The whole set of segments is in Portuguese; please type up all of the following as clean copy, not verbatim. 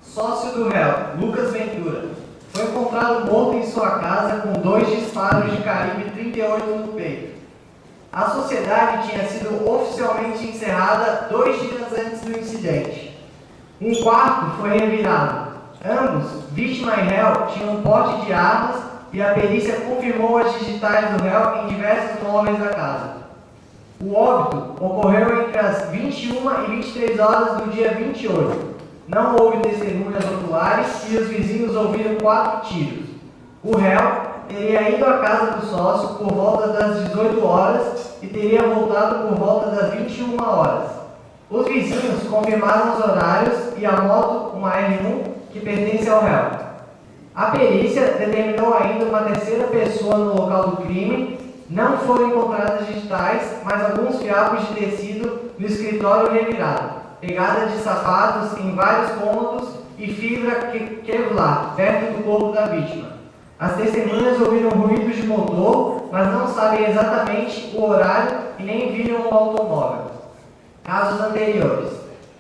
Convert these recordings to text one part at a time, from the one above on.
Sócio do réu, Lucas Ventura, foi encontrado morto em sua casa com 2 disparos de calibre 38 no peito. A sociedade tinha sido oficialmente encerrada 2 dias antes do incidente. Um quarto foi revirado. Ambos, vítima e réu, tinham porte de armas e a perícia confirmou as digitais do réu em diversos móveis da casa. O óbito ocorreu entre as 21 e 23 horas do dia 28. Não houve testemunhas oculares e os vizinhos ouviram 4 tiros. O réu teria ido à casa do sócio por volta das 18 horas e teria voltado por volta das 21 horas. Os vizinhos confirmaram os horários e a moto, uma R1, que pertence ao réu. A perícia determinou ainda uma terceira pessoa no local do crime. Não foram encontradas digitais, mas alguns fiapos de tecido no escritório revirado, pegada de sapatos em vários cômodos e fibra Kevlar perto do corpo da vítima. As testemunhas ouviram ruídos de motor, mas não sabem exatamente o horário e nem viram o automóvel. Casos anteriores.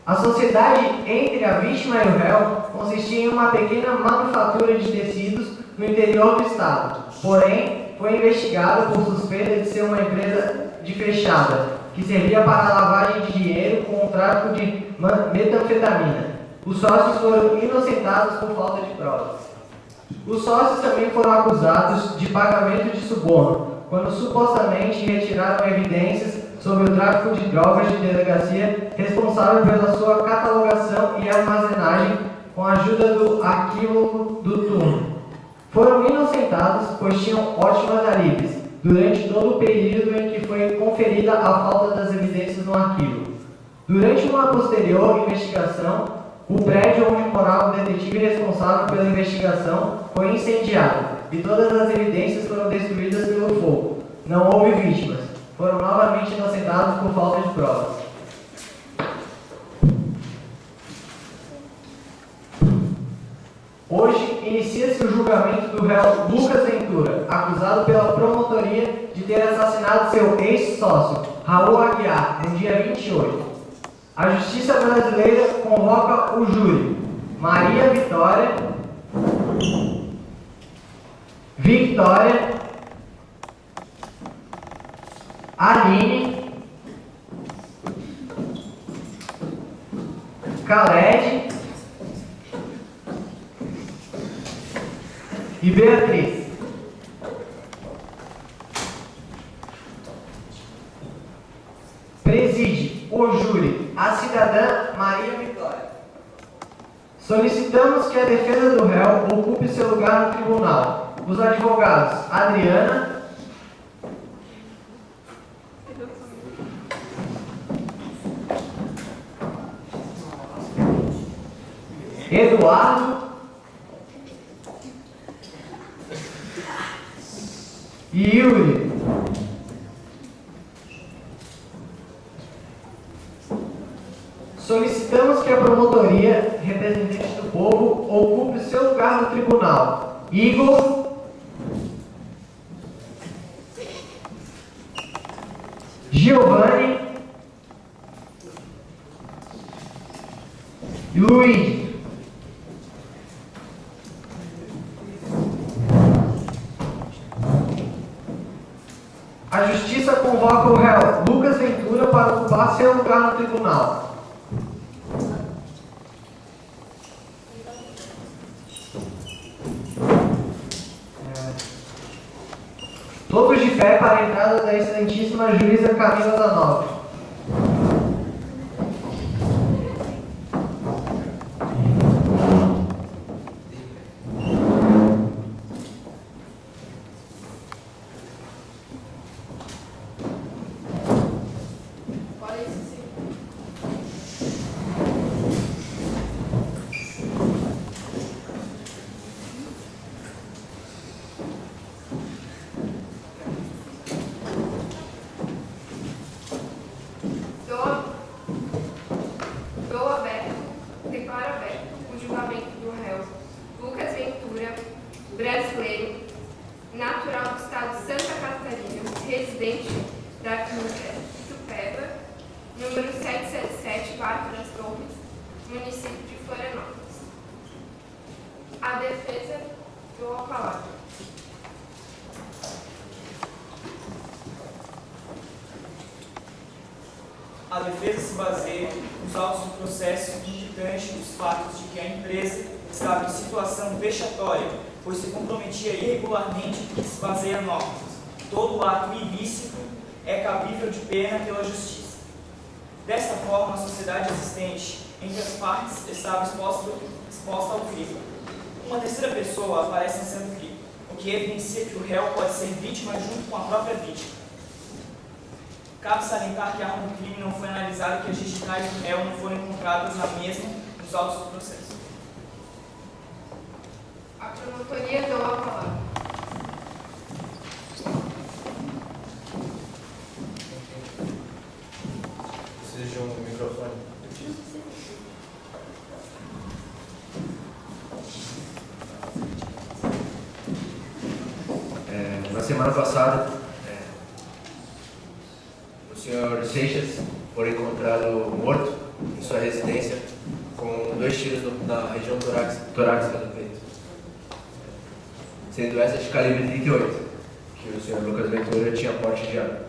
A sociedade entre a vítima e o réu consistia em uma pequena manufatura de tecidos no interior do estado, porém foi investigado por suspeita de ser uma empresa de fechada, que servia para a lavagem de dinheiro com o tráfico de metanfetamina. Os sócios foram inocentados por falta de provas. Os sócios também foram acusados de pagamento de suborno, quando supostamente retiraram evidências sobre o tráfico de drogas de delegacia responsável pela sua catalogação e armazenagem com a ajuda do arquivo do turno. Foram inocentados, pois tinham ótimas alíbios, durante todo o período em que foi conferida a falta das evidências no arquivo. Durante uma posterior investigação, o prédio onde morava o detetive responsável pela investigação foi incendiado e todas as evidências foram destruídas pelo fogo. Não houve vítimas. Foram novamente inocentados por falta de provas. Hoje, inicia-se o julgamento do réu Lucas Ventura, acusado pela promotoria de ter assassinado seu ex-sócio, Raul Aguiar, no dia 28. A Justiça Brasileira convoca o júri Maria Victória, Aline, Khaled e Beatriz. Preside o júri a cidadã Maria Vitória. Solicitamos que a defesa do réu ocupe seu lugar no tribunal. Os advogados Adriana, Eduardo e Yuri. Solicitamos que a promotoria, representante do povo, ocupe seu lugar no tribunal. Igor, Giovanni e Luiz. A Justiça convoca o réu Lucas Ventura para ocupar seu lugar no tribunal. Todos de pé para a entrada da excelentíssima juíza Camila da Nova. Brasileiro, natural do estado de Santa Catarina, residente da Clínica Itupeva, número 777, Barco das Torres, município de Florianópolis. A defesa dou a palavra. A defesa se baseia nos autos do processo indicante dos fatos de que a empresa estava em situação vexatória, pois se comprometia irregularmente e se baseia em normas. Todo ato ilícito é cabível de pena pela justiça. Desta forma, a sociedade existente entre as partes estava exposta ao crime. Uma terceira pessoa aparece em cena do crime, o que evidencia que o réu pode ser vítima junto com a própria vítima. Cabe salientar que a arma do crime não foi analisada e que as digitais do réu não foram encontradas na mesma nos autos do processo. A promotoria dou a palavra. Preciso de um microfone. Na semana passada, o senhor Seixas foi encontrado morto em sua residência com 2 tiros na região torácica do peito, sendo essa de calibre 38, que o senhor Lucas Ventura tinha porte de arma.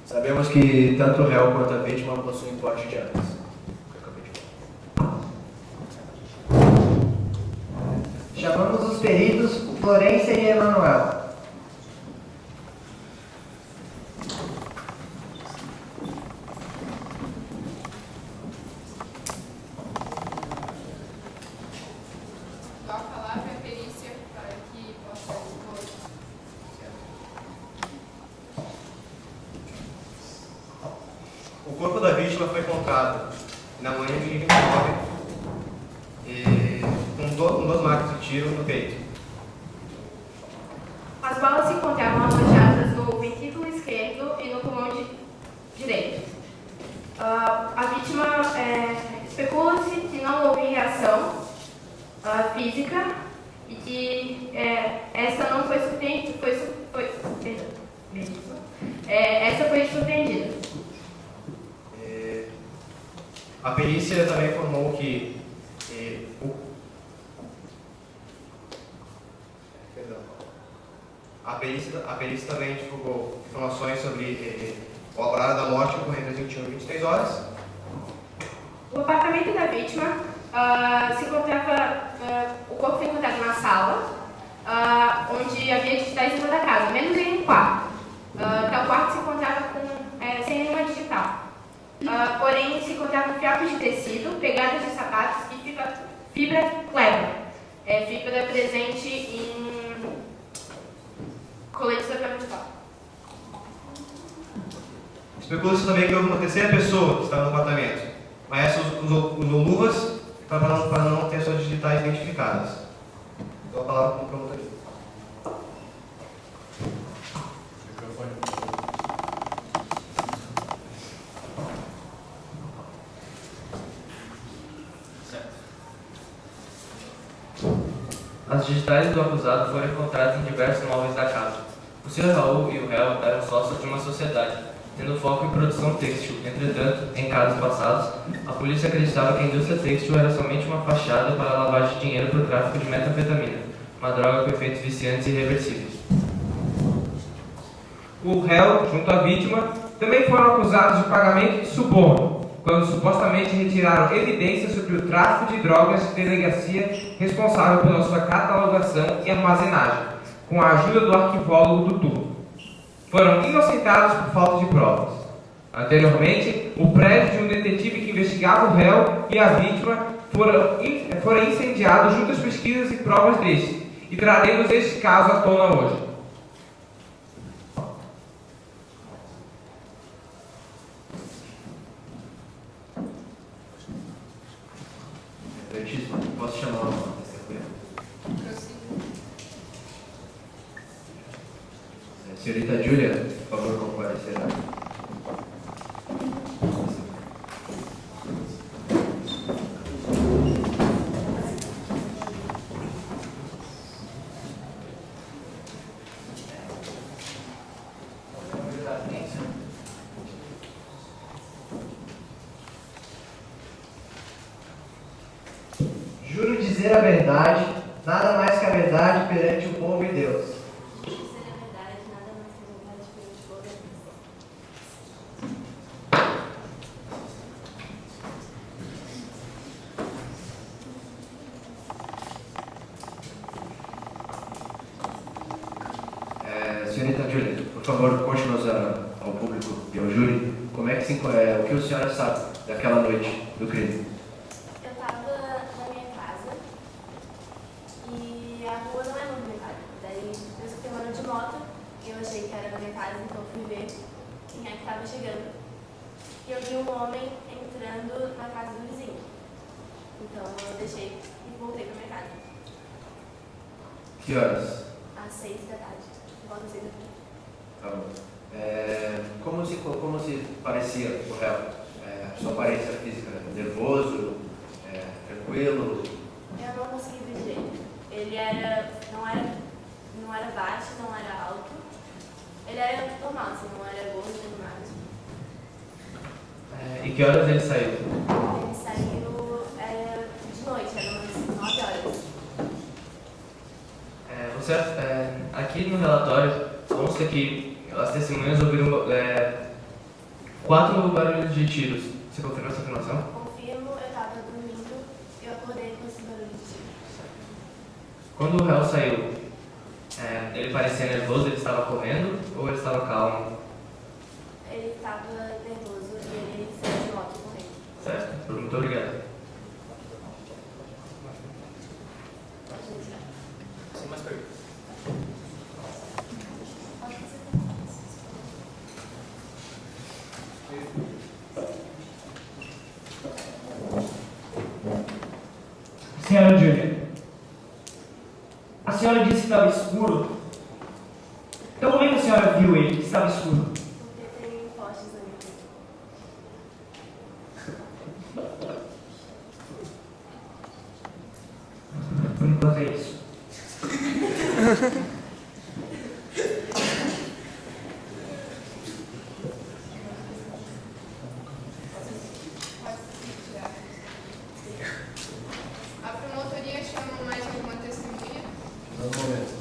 Sabemos que tanto o réu quanto a vítima possuem porte de armas. Chamamos os peritos Florência e Emanuel. Dou a palavra à perícia para que possa expor. O corpo da vítima foi encontrado na manhã de 29 com 2 marcas de tiro no peito. As balas se encontravam alojadas no ventrículo esquerdo e no pulmão direito. A vítima especula-se que não houve reação física e que essa não foi surpreendida. Essa foi surpreendida. A perícia também informou que a perícia também divulgou informações sobre o horário da morte ocorrendo às 21h23. O apartamento da vítima se encontrava, o corpo foi encontrado na sala, onde havia digitais dentro da casa, menos em um quarto. Tal quarto se encontrava sem nenhuma digital. Porém, se encontravam fiapos de tecido, pegadas de sapatos e fibra clever. Fibra presente em coletes ornamentais. Especula-se também que houve uma terceira pessoa que estava no apartamento, mas essa usou luvas para não ter suas digitais identificadas. Dou a palavra para o promotor. As digitais do acusado foram encontradas em diversos móveis da casa. O Sr. Raul e o réu eram sócios de uma sociedade, tendo foco em produção têxtil. Entretanto, em casos passados, a polícia acreditava que a indústria têxtil era somente uma fachada para a lavagem de dinheiro para o tráfico de metanfetamina, uma droga com efeitos viciantes e irreversíveis. O réu, junto à vítima, também foram acusados de pagamento de suborno, quando supostamente retiraram evidências sobre o tráfico de drogas de delegacia responsável pela sua catalogação e armazenagem, com a ajuda do arquivólogo do turno. Foram inocentados por falta de provas. Anteriormente, o prédio de um detetive que investigava o réu e a vítima foram incendiados junto às pesquisas e provas deste, e traremos este caso à tona hoje. Posso chamar uma testemunha? Senhorita Júlia, por favor, comparecerá. Juro dizer a verdade, nada mais que a verdade perante o povo e Deus. Isso é a verdade, nada mais que a verdade perante o povo e Deus. Senhorita Júlia, por favor, conte-nos ao público e ao júri o que a senhora sabe daquela noite do crime. Eu estava na minha casa e a rua não é movimentada. Daí eu escutei um barulho de moto e eu achei que era na minha casa, então fui ver quem é que estava chegando. E eu vi um homem entrando na casa do vizinho. Então eu deixei e voltei para minha casa. Que horas? Às 6 da tarde. Volta às 6 da tarde. Tá bom. Como se parecia o réu? Sua aparência física? Nervoso? Tranquilo? Eu não consegui ver direito. Ele não era baixo, não era alto. Ele era normal, assim, não era gordo nem nada. E que horas ele saiu? Ele saiu de noite, era umas 9 horas. Aqui no relatório consta que as testemunhas ouviram 4 barulhos de tiros. Você confirma essa afirmação? Confirmo, eu estava dormindo e eu acordei com esse barulho de tiro. Quando o réu saiu, ele parecia nervoso, ele estava correndo ou ele estava calmo? Ele estava nervoso e ele saiu de moto correndo. Certo? Muito obrigado. Sem mais perguntas. Senhora Júlia, a senhora disse que estava escuro. Então como é que a senhora viu ele que estava escuro? Porque tem postes na minha frente. Por enquanto é isso. A promotoria chama mais alguma testemunha? No momento.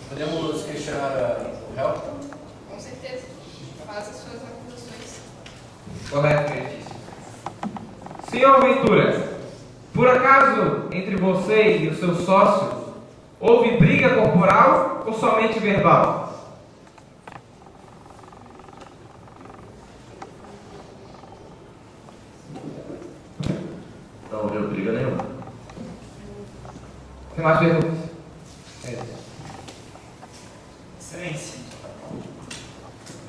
Podemos questionar o réu? Com certeza. Faz as suas acusações. Correto, Letícia. Senhor Ventura, por acaso, entre você e o seu sócio, houve briga corporal ou somente verbal? Não houve briga nenhuma. Tem mais perguntas? Excelência,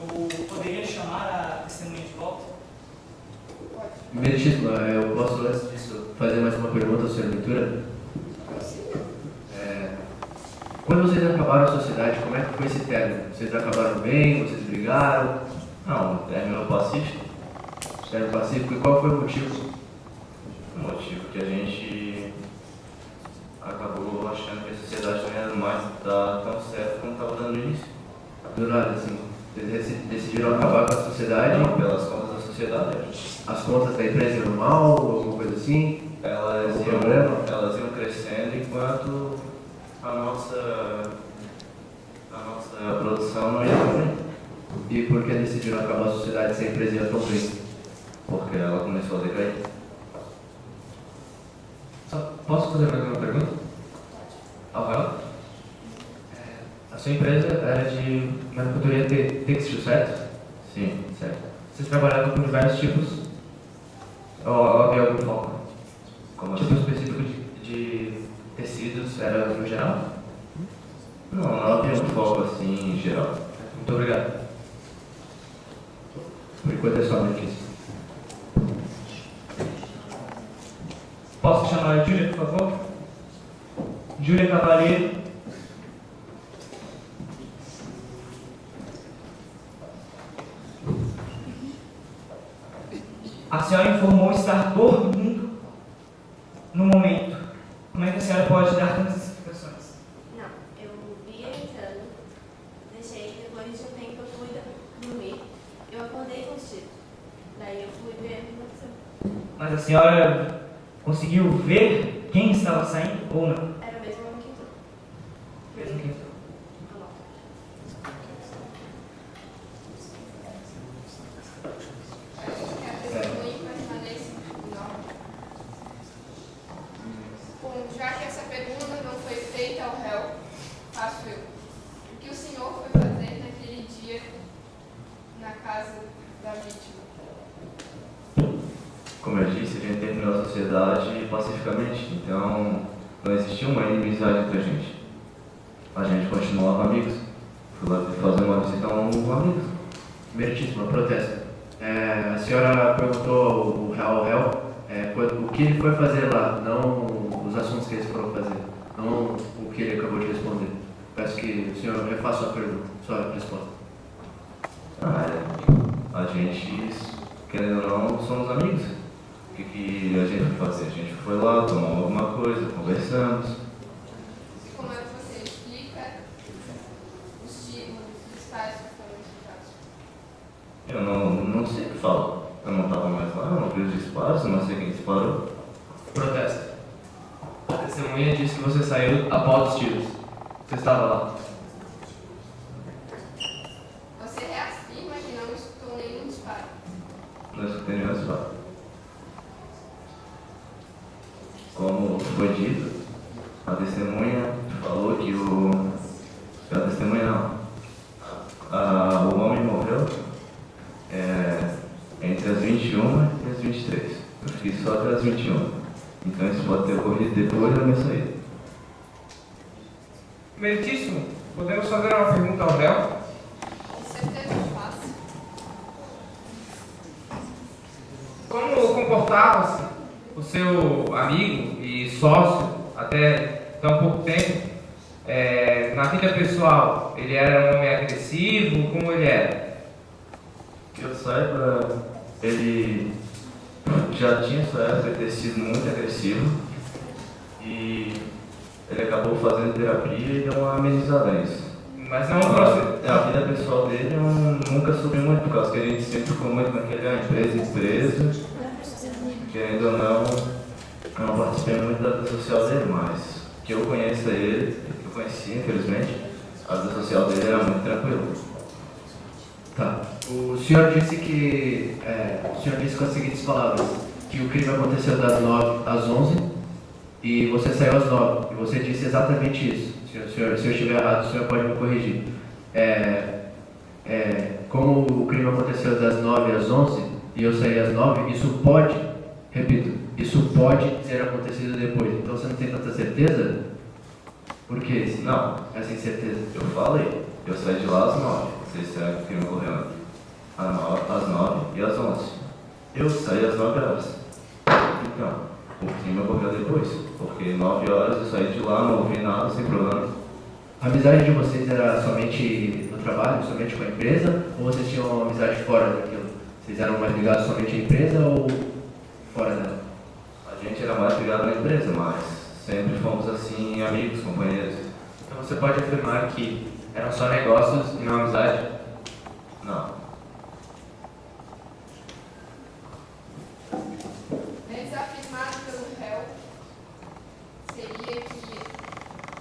eu poderia chamar a testemunha de volta? Meritíssima, eu posso, antes disso, fazer mais uma pergunta ao senhor Ventura? Quando vocês acabaram a sociedade, como é que foi esse término? Vocês acabaram bem? Vocês brigaram? Não, o término pacífico. Término pacífico? E qual foi o motivo? O motivo que a gente acabou achando que a sociedade não ia mais dar tão certo como estava dando início. Do nada, assim, vocês decidiram acabar com a sociedade? Não, pelas contas da sociedade. As contas da empresa iam mal, alguma coisa assim? Elas iam crescendo enquanto a nossa produção não ia tão bem. E por que decidiram acabar a sociedade se a empresa ia tão bem? Porque ela começou a decair. Posso fazer mais uma pergunta? Ao réu? A sua empresa era de manufatoria têxtil, certo? Sim, certo. Vocês trabalhavam com diversos tipos? Ou havia algum foco? Como Tipo assim? específico de tecidos era no geral? Não havia um foco assim em geral. Muito obrigado. Por enquanto é só notícia. Posso chamar a Júlia, por favor? Júlia Cavaleiro. A senhora informou estar dormindo no momento. Como é que a senhora pode dar tantas explicações? Não, eu vi ele entrando, deixei, depois de um tempo eu fui dormir, eu acordei com os tiros. Daí eu fui ver o que aconteceu. Mas a senhora Conseguiu ver quem estava saindo ou não? Era o mesmo homem que entrou. Mesmo que entrou. Bom, já que essa pergunta não foi feita ao réu, faço eu. O que o senhor foi fazer naquele dia na casa da vítima? Como eu disse, a gente terminou a sociedade pacificamente, então não existia uma inimizade entre a gente. A gente continuava amigos. Fui lá fazer uma visita a um amigo. Meritíssimo, protesto. A senhora perguntou ao réu o que ele foi fazer lá, não os assuntos que eles foram fazer, não o que ele acabou de responder. Peço que o senhor refaça sua pergunta, sua resposta. A gente, querendo ou não, somos amigos. O que a gente foi fazer? A gente foi lá, tomou alguma coisa, conversamos. E como é que você explica os disparos que foram explicados? Eu não sei o que falo. Eu não estava mais lá, eu não vi os disparos, eu não sei quem disparou. Protesto. A testemunha disse que você saiu após os tiros. Você estava lá. Você reafirma que não escutou nenhum disparo. Não escutei nenhum disparo. Como foi dito, a testemunha falou que a testemunha não. O homem morreu entre as 21 e as 23. Eu fiquei só até as 21. Então isso pode ter ocorrido depois da minha saída. Meritíssimo, podemos fazer uma pergunta ao réu? Com certeza faço. Como comportava-se o seu amigo e sócio até tão pouco tempo? Na vida pessoal, ele era um homem agressivo? Como ele era? Que eu saiba, ele já tinha essa época de ter sido muito agressivo e ele acabou fazendo terapia e deu uma amenizada nisso. Mas não processo. A vida pessoal dele eu nunca soube muito, por causa que a gente sempre ficou muito naquele empresa. Querendo ou não, eu não participei muito da vida social dele, mas que eu conheço ele, que eu conhecia, infelizmente, a vida social dele era muito tranquila. Tá. O senhor disse com as seguintes palavras, que o crime aconteceu das 9 às 11 e você saiu às 9. E você disse exatamente isso. Se eu estiver errado, o senhor pode me corrigir. Como o crime aconteceu das 9 às 11 e eu saí às 9, isso pode ter acontecido depois. Então você não tem tanta certeza? Por que Não. essa incerteza? Eu falei, eu saí de lá às 9. Vocês disseram que o crime ocorreu às 9 e às 11. Eu saí às 9 horas. Então, o crime ocorreu depois, porque 9 horas eu saí de lá, não ouvi nada, sem problema. A amizade de vocês era somente no trabalho, somente com a empresa? Ou vocês tinham uma amizade fora daquilo? Vocês eram mais ligados somente à empresa ou fora dela? A gente era mais ligado na empresa, mas sempre fomos assim, amigos, companheiros. Então você pode afirmar que eram só negócios e não amizade? Não. Antes afirmado pelo réu seria que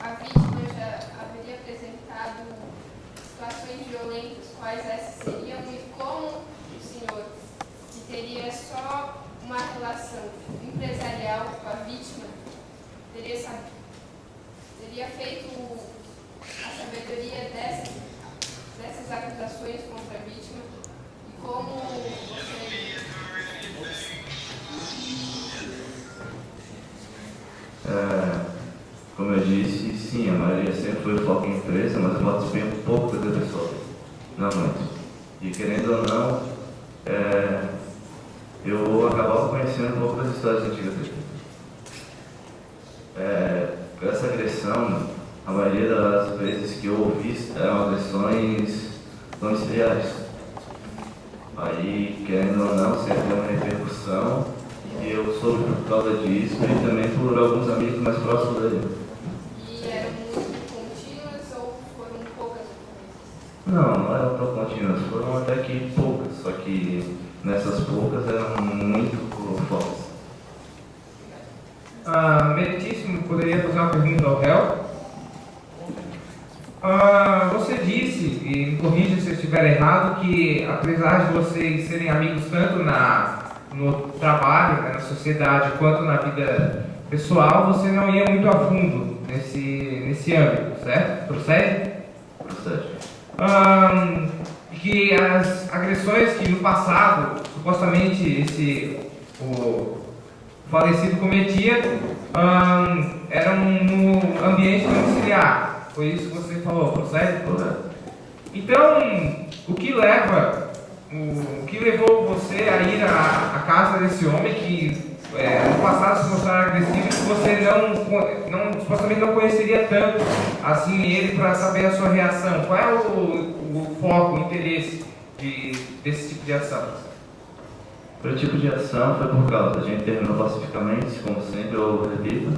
a vítima já haveria apresentado situações violentas. Quais essas seriam e como o senhor, que teria só uma relação empresarial com a vítima, teria feito a sabedoria dessas acusações contra a vítima e como você... Como eu disse, sim, a maioria sempre foi o foco em empresa, mas eu participei um pouco da vida pessoal, não muito. E querendo ou não, eu acabava conhecendo um pouco das histórias antigas dele. Essa agressão, a maioria das vezes que eu ouvi eram agressões domiciliares. Aí, querendo ou não, sempre deu uma repercussão e eu soube por causa disso e também por alguns amigos mais próximos dele. E eram muito contínuas ou foram poucas ocorrências? Não eram tão contínuas, foram até que poucas, só que nessas poucas eram muito fortes. Meritíssimo, poderia fazer uma pergunta ao réu? Você disse, e me corrija se eu estiver errado, que apesar de vocês serem amigos tanto no trabalho, né, na sociedade, quanto na vida pessoal, você não ia muito a fundo nesse âmbito, certo? Procede? Procede. Que as agressões que no passado, supostamente, o falecido cometia, eram no ambiente domiciliar. Foi isso que você falou, procede? Então, o que levou você a ir à casa desse homem que no passado se mostrara agressivo e que você supostamente não conheceria tanto assim ele para saber a sua reação? Qual é o foco, o interesse desse tipo de ação? O tipo de ação foi por causa, a gente terminou pacificamente, como sempre, eu repito.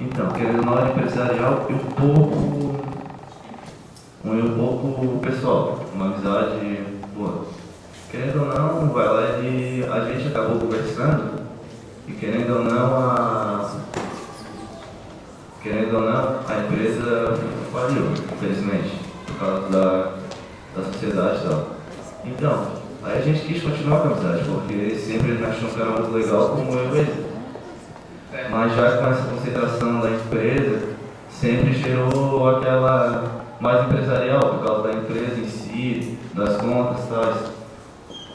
Então, querendo ou não, era empresarial e um pouco pessoal, uma amizade boa. Querendo ou não, vai lá e a gente acabou conversando e querendo ou não, a empresa faliu, infelizmente, por causa da sociedade e tal. Então, aí a gente quis continuar com a amizade, porque sempre ele achou um cara muito legal como eu e ele. Mas já com essa concentração da empresa, sempre gerou aquela mais empresarial, por causa da empresa em si, das contas e tal.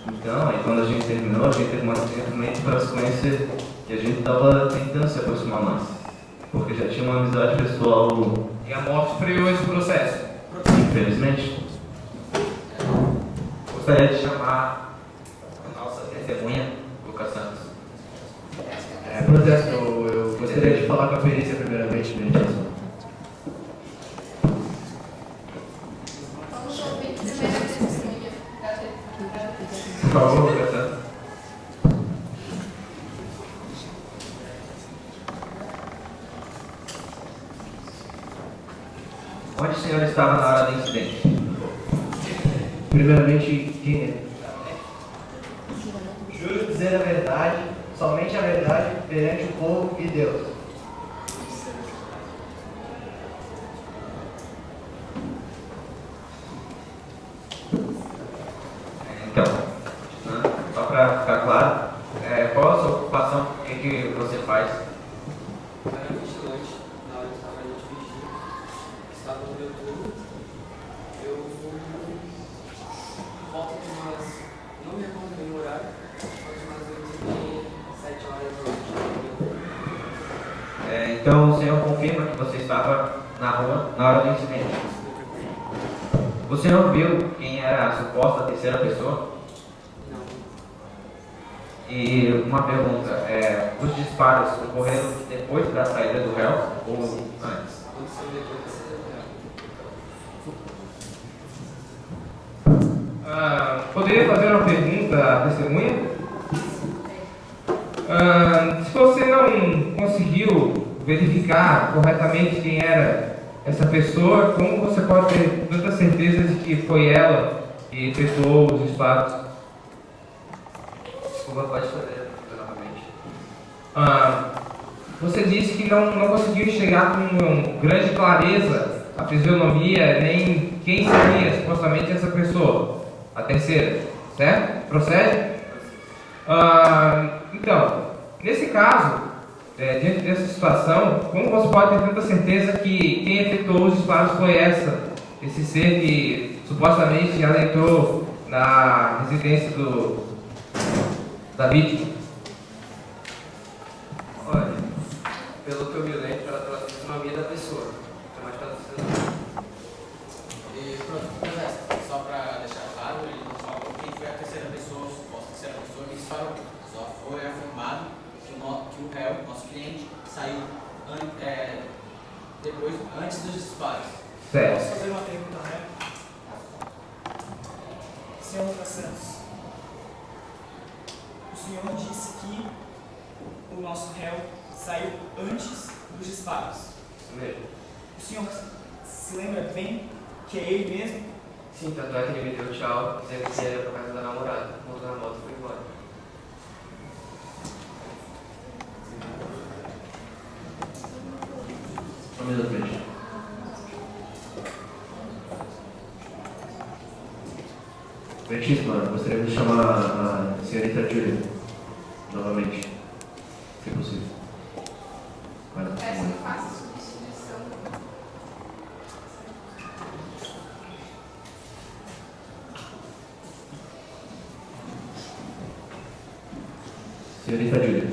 Então, aí quando a gente terminou, a gente teve mais tempo para se conhecer. E a gente estava tentando se aproximar mais, porque já tinha uma amizade pessoal. E a morte freou esse processo? Infelizmente. Gostaria de chamar a nossa testemunha, Lucas Santos. Processo, eu gostaria de falar com a perícia primeiramente, mediação. Vamos ouvir primeiro a testemunha da Por favor, Lucas Santos. Onde o senhor estava na hora do incidente? Primeiramente, quem é? Juro dizer a verdade, somente a verdade, perante o povo e Deus. Então, só para ficar claro, qual a sua ocupação? O que você faz? Eu era vigilante, na hora que estava indo de vigília, estava no meu turno, eu fui volta de umas, não me recordo bem o horário, mas 7 horas da noite. Então o senhor confirma que você estava na rua na hora do incidente? O senhor viu quem era a suposta terceira pessoa? Não. E uma pergunta, os disparos ocorreram depois da saída do réu ou antes? Aconteceu depois da saída do réu. Poderia fazer uma pergunta à testemunha? Se você não conseguiu verificar corretamente quem era essa pessoa, como você pode ter tanta certeza de que foi ela que efetuou os disparos? Desculpa, pode fazer novamente. Você disse que não conseguiu enxergar com grande clareza a fisionomia, nem quem seria supostamente essa pessoa, a terceira, certo? Procede? Então, nesse caso, diante dessa situação, como você pode ter tanta certeza que quem efetuou os disparos foi esse ser que supostamente ela entrou na residência da vítima? Olha, pelo que eu me lembro, ela estava na fisionomia da pessoa, mais pela fisionomia. E pronto, só para deixar claro, ele não falou quem foi a terceira pessoa, a suposta terceira pessoa que disparou. Só foi afirmado que o réu, nosso cliente, saiu antes dos disparos. Certo. Posso fazer uma pergunta, né? Senhor Lucas Santos, o senhor disse que o nosso réu saiu antes dos disparos. Isso mesmo. O senhor se lembra bem que é ele mesmo? Sim, tanto é que ele me deu tchau, dizendo que ia pra casa da namorada, montou na moto e foi embora. minuto, gente. Excelentíssima, gostaria de chamar a senhorita Júlia novamente, se possível. Peço que faça substituição. Senhorita Júlia,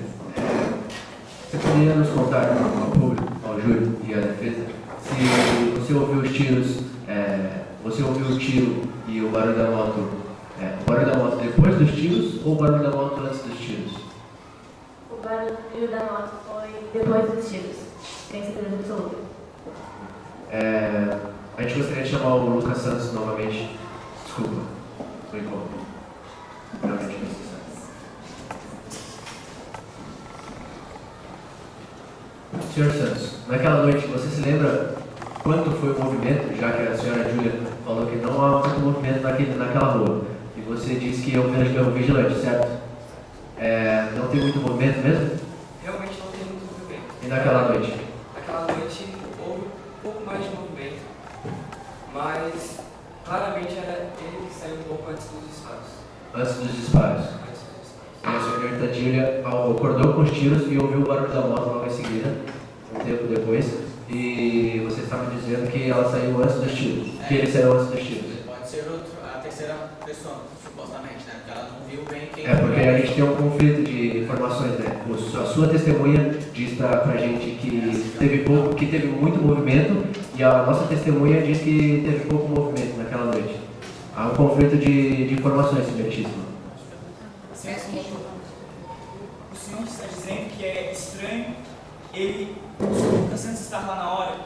você poderia nos contar ao público, ao júri e à defesa, se você ouviu os tiros, você ouviu o tiro e o barulho da moto, o barulho da moto depois dos tiros ou o barulho da moto antes dos tiros? O barulho da moto foi depois dos tiros. Tenho certeza absoluta. A gente gostaria de chamar o Lucas Santos novamente. Desculpa, foi incômodo. Realmente necessário. Senhor Santos, naquela noite, você se lembra quanto foi o movimento, já que a senhora Júlia falou que não há muito movimento naquela rua, e você disse que é um vigilante, certo? Não tem muito movimento mesmo? Realmente não tem muito movimento. E naquela noite? Naquela noite houve um pouco mais de movimento, mas claramente era ele que saiu um pouco antes dos disparos. Antes dos disparos? Antes dos disparos. E a senhorita Júlia acordou com os tiros e ouviu o barulho da moto logo em seguida, um tempo depois, e você está me dizendo que ela saiu antes dos tiros, que ele saiu antes dos tiros. Pode ser a terceira pessoa, supostamente, né? Porque ela não viu bem quem... Porque a gente tem um conflito de informações, né? A sua testemunha diz pra gente que teve muito movimento e a nossa testemunha diz que teve pouco movimento naquela noite. Há um conflito de informações, senhoritíssimo. O senhor está dizendo que é estranho ele, o senhor Lucas Santos estar lá na hora